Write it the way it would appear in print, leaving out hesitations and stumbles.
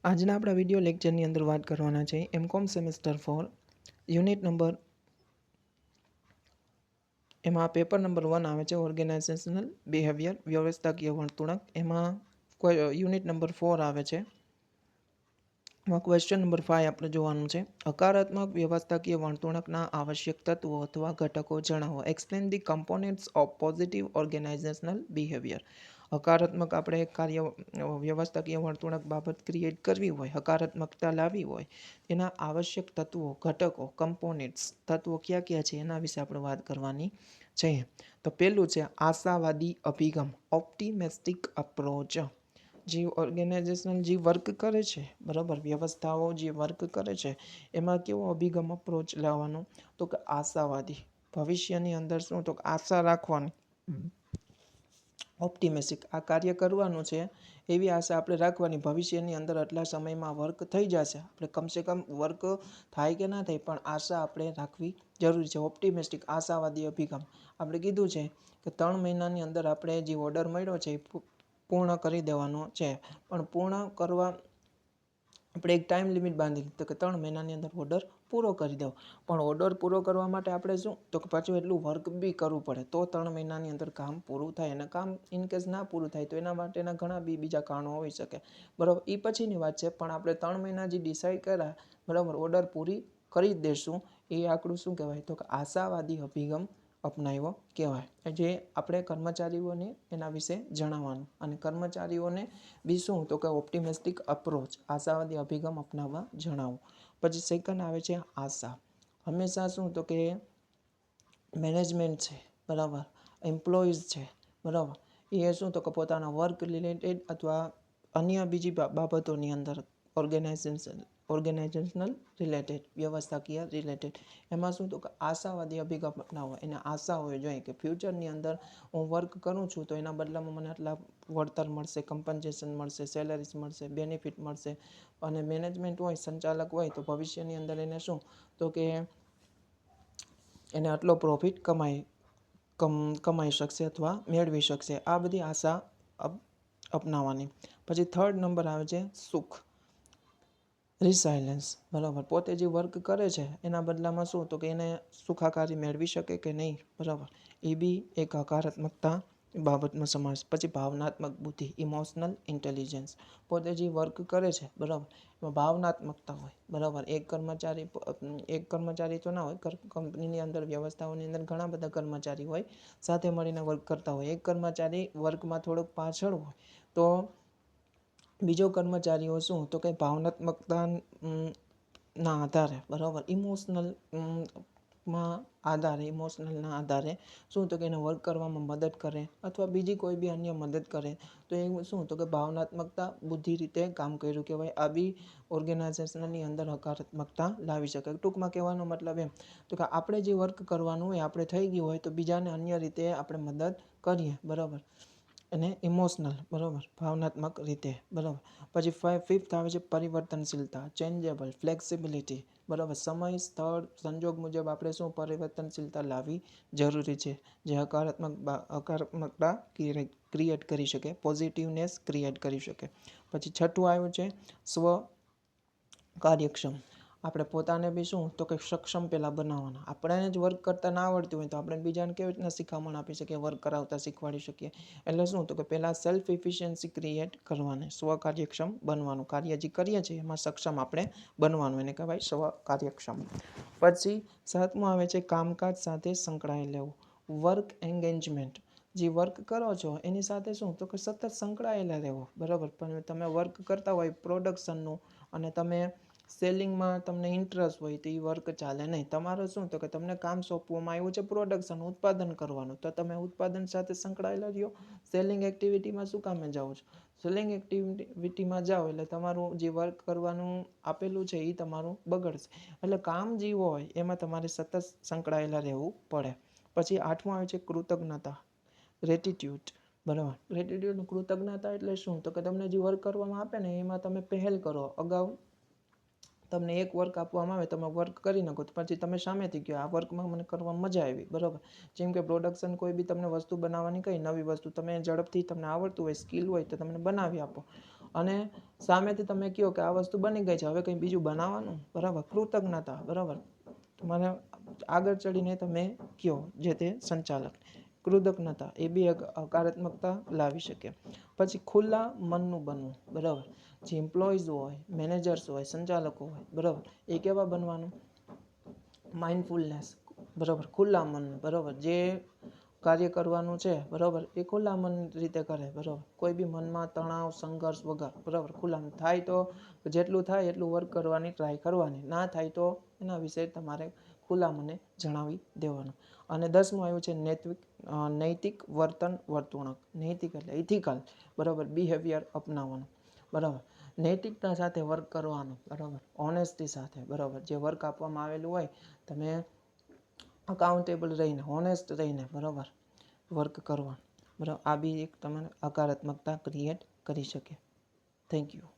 આજના આપણા વિડીયો લેક્ચરની અંદર વાત કરવાના છે એમકોમ સેમેસ્ટર 4 યુનિટ નંબર એમાં પેપર નંબર 1 આવે છે ઓર્ગેનાઇઝેશનલ બિહેવિયર વ્યવસ્થાકીય વર્તણૂક. એમાં યુનિટ નંબર 4 આવે છે. એમાં ક્વેશ્ચન નંબર 5 આપણે જોવાનું છે. હકારાત્મક વ્યવસ્થાકીય વર્તણૂકના આવશ્યક તત્વો અથવા ઘટકો જણાવો. Explain the components of positive organizational behaviour. હકારાત્મક આપણે કાર્ય વ્યવસ્થાકીય વર્તણૂક બાબત ક્રિએટ કરવી હોય, હકારાત્મકતા લાવવી હોય, એના આવશ્યક તત્વો, ઘટકો, કમ્પોનેન્ટ્સ તત્વો કયા કયા છે એના વિશે આપણે વાત કરવાની છે. તો પહેલું છે આશાવાદી અભિગમ, ઓપ્ટિમિસ્ટિક અપ્રોચ. જે ઓર્ગેનાઇઝેશન જે વર્ક કરે છે, બરાબર, વ્યવસ્થાઓ જે વર્ક કરે છે એમાં કેવો અભિગમ અપ્રોચ લાવવાનો? તો કે આશાવાદી. ભવિષ્યની અંદર શું? તો આશા રાખવાની. ઓપ્ટિમિસ્ટિક, આ કાર્ય કરવાનું છે એવી આશા આપણે રાખવાની. ભવિષ્યની અંદર આટલા સમયમાં વર્ક થઈ જશે, આપણે કમસે કમ વર્ક થાય કે ના થાય પણ આશા આપણે રાખવી જરૂરી છે. ઓપ્ટિમિસ્ટિક, આશાવાદી અભિગમ. આપણે કીધું છે કે 3 મહિનાની અંદર આપણે જે ઓર્ડર મળ્યો છે એ પૂર્ણ કરી દેવાનો છે. પણ પૂર્ણ કરવા આપણે એક ટાઈમ લિમિટ બાંધી તો કે 3 મહિનાની અંદર ઓર્ડર પૂરો કરી દેવો. પણ ઓર્ડર પૂરો કરવા માટે આપણે શું? તો કે પાછું એટલું વર્ક બી કરવું પડે તો 3 મહિનાની અંદર કામ પૂરું થાય. અને કામ ઇનકેસ ના પૂરું થાય તો એના માટેના ઘણા બીજા કારણો હોઈ શકે, બરાબર. એ પછીની વાત છે. પણ આપણે 3 મહિના જે ડિસાઈડ કર્યા, બરાબર, ઓર્ડર પૂરી કરી જ દેશું. એ આંકડું શું કહેવાય? તો કે આશાવાદી અભિગમ અપનાવ્યો કહેવાય. જે આપણે કર્મચારીઓને એના વિશે જણાવવાનું. અને કર્મચારીઓને બી શું? તો કે ઓપ્ટિમિસ્ટિક અપ્રોચ, આશાવાદી અભિગમ અપનાવવા જણાવવું. પછી સેકન્ડ આવે છે આશા. હંમેશા શું? તો કે મેનેજમેન્ટ છે, બરાબર, એમ્પ્લોઈઝ છે, બરાબર, એ શું? તો કે પોતાના વર્ક રિલેટેડ અથવા અન્ય બીજી બાબતોની અંદર ઓર્ગેનાઇઝેશનલ રિલેટેડ, વ્યવસ્થાકીય રિલેટેડ, એમાં શું? તો કે આશાવાદી અભિગમ અપનાવો. એને આશા હોય જોઈએ કે ફ્યુચરની અંદર હું વર્ક કરું છું તો એના બદલામાં મને આટલા વળતર મળશે, કમ્પન્સેશન મળશે, સેલરીઝ મળશે, બેનિફિટ મળશે. અને મેનેજમેન્ટ હોય, સંચાલક હોય તો ભવિષ્યની અંદર એને શું? તો કે એને આટલો પ્રોફિટ કમાઈ શકશે અથવા મેળવી શકશે. આ બધી આશા અપનાવવાની. પછી થર્ડ નંબર આવે છે સુખ, રિસાયલન્સ, બરાબર. પોતે જે વર્ક કરે છે એના બદલામાં શું? તો કે એને સુખાકારી મેળવી શકે કે નહીં, બરાબર. એ બી એક હકારાત્મકતા બાબતનો સમાવેશ. પછી ભાવનાત્મક બુદ્ધિ, ઇમોશનલ ઇન્ટેલિજન્સ. પોતે જે વર્ક કરે છે, બરાબર, એમાં ભાવનાત્મકતા હોય, બરાબર. એક કર્મચારી તો ના હોય, કંપનીની અંદર, વ્યવસ્થાઓની અંદર ઘણા બધા કર્મચારી હોય, સાથે મળીને વર્ક કરતા હોય. એક કર્મચારી વર્કમાં થોડોક પાછળ હોય તો બીજો કર્મચારીઓ શું? તો કે ભાવનાત્મકતા ના આધારે, બરાબર, ઇમોશનલના આધારે શું? તો કે એને વર્ક કરવામાં મદદ કરે અથવા બીજી કોઈ બી અન્ય મદદ કરે તો એ શું? તો કે ભાવનાત્મકતા બુદ્ધિ રીતે કામ કર્યું કહેવાય. આ બી ઓર્ગેનાઇઝેશનની અંદર હકારાત્મકતા લાવી શકે. ટૂંકમાં કહેવાનો મતલબ એમ તો કે આપણે જે વર્ક કરવાનું હોય, આપણે થઈ ગયું હોય તો બીજાને અન્ય રીતે આપણે મદદ કરીએ, બરાબર. અને ઇમોશનલ, બરાબર, ભાવનાત્મક રીતે, બરાબર. પછી ફિફ્થ આવે છે પરિવર્તનશીલતા, ચેન્જેબલ, ફ્લેક્સિબિલિટી, બરાબર. સમય, સ્થળ, સંજોગ મુજબ આપણે શું? પરિવર્તનશીલતા લાવવી જરૂરી છે. જે હકારાત્મકતા ક્રિએટ કરી શકે, પોઝિટિવનેસ ક્રિએટ કરી શકે. પછી છઠ્ઠું આવ્યું છે સ્વ કાર્યક્ષમ. આપણે પોતાને બી શું? તો કે સક્ષમ પહેલાં બનાવવાના. આપણને જ વર્ક કરતા ના આવડતું હોય તો આપણે બીજાને કેવી રીતના શિખામણ આપી શકીએ, વર્ક કરાવતા શીખવાડી શકીએ? એટલે શું? તો કે પહેલાં સેલ્ફ ઇફિશિયન્સી ક્રિએટ કરવાની, સ્વકાર્યક્ષમ બનવાનું. કાર્ય જે કરીએ છીએ એમાં સક્ષમ આપણે બનવાનું, એને કહેવાય સ્વકાર્યક્ષમ. પછી સાતમું આવે છે કામકાજ સાથે સંકળાયેલ રહેવું, વર્ક એન્ગેજમેન્ટ. જે વર્ક કરો છો એની સાથે શું? તો કે સતત સંકળાયેલા રહેવો, બરાબર. પણ તમે વર્ક કરતા હોય પ્રોડક્શનનું અને તમે સેલિંગમાં તમને ઇન્ટરેસ્ટ હોય તો એ વર્ક ચાલે નહીં. તમારે શું? તો કે તમને કામ સોંપવામાં આવ્યું છે પ્રોડક્શન, ઉત્પાદન કરવાનું, તો તમે ઉત્પાદન સાથે સંકળાયેલા રહ્યો. સેલિંગ એક્ટિવિટીમાં શું કામે જાઓ છો? સેલિંગ એક્ટિવિટીમાં જાઓ એટલે તમારું જે વર્ક કરવાનું આપેલું છે એ તમારું બગડશે. એટલે કામ જે હોય એમાં તમારે સતત સંકળાયેલા રહેવું પડે. પછી આઠમું આવે છે કૃતજ્ઞતા, ગ્રેટિટ્યૂડ, બરાબર. ગ્રેટિટ્યૂડ, કૃતજ્ઞતા એટલે શું? તો કે તમને જે વર્ક કરવામાં આપે ને એમાં તમે પહેલ કરો. અગાઉ તમને એક વર્ક આપવામાં આવે, તમે વર્ક કરી નાખો તો પછી તમે સામેથી કહો આ વર્કમાં મને કરવામાં મજા આવી, બરાબર. જેમ કે પ્રોડક્શન કોઈ બી તમને વસ્તુ બનાવવાની, કઈ નવી વસ્તુ તમે ઝડપથી તમને આવડતું હોય, સ્કિલ હોય તો તમને બનાવી આપો. અને સામેથી તમે કહો કે આ વસ્તુ બની ગઈ છે, હવે કંઈ બીજું બનાવવાનું, બરાબર, કૃતજ્ઞતા, બરાબર, મને આગળ ચડીને તમે કહો જે તે સંચાલક, કૃતજ્ઞતા એ બી એક હકારાત્મકતા લાવી શકે. પછી ખુલ્લા મનનું બનવું, બરાબર, જે એમ્પ્લોઈઝ હોય, મેનેજર્સ હોય, સંચાલકો હોય, બરાબર, એ કેવા બનવાનું, માઇન્ડફુલનેસ, બરાબર, ખુલ્લા મનનું, બરાબર, જે કાર્ય કરવાનું છે, બરાબર, એ ખુલ્લા મન રીતે કરે, બરાબર, કોઈ બી મનમાં તણાવ સંઘર્ષ વગર, બરાબર, ખુલ્લા મન થાય તો જેટલું થાય એટલું વર્ક કરવાની ટ્રાય કરવાની, ના થાય તો એના વિશે તમારે ખુલ્લા મને જણાવી દેવાનું. અને 10મું આવ્યું છે નૈતિક વર્તન વર્તણૂક, નૈતિક એટલે ઇથિકલ, બરાબર, બિહેવિયર અપનાવવાનું, બરાબર, નૈતિકતા સાથે વર્ક કરવાનું, બરાબર, ઓનેસ્ટી સાથે, બરાબર, જે વર્ક આપવામાં આવેલું હોય તમે અકાઉન્ટેબલ રહીને, હોનેસ્ટ રહીને, બરાબર, વર્ક કરવાનું, બરાબર, આ બી એક તમને હકારાત્મકતા ક્રિએટ કરી શકે. Thank you.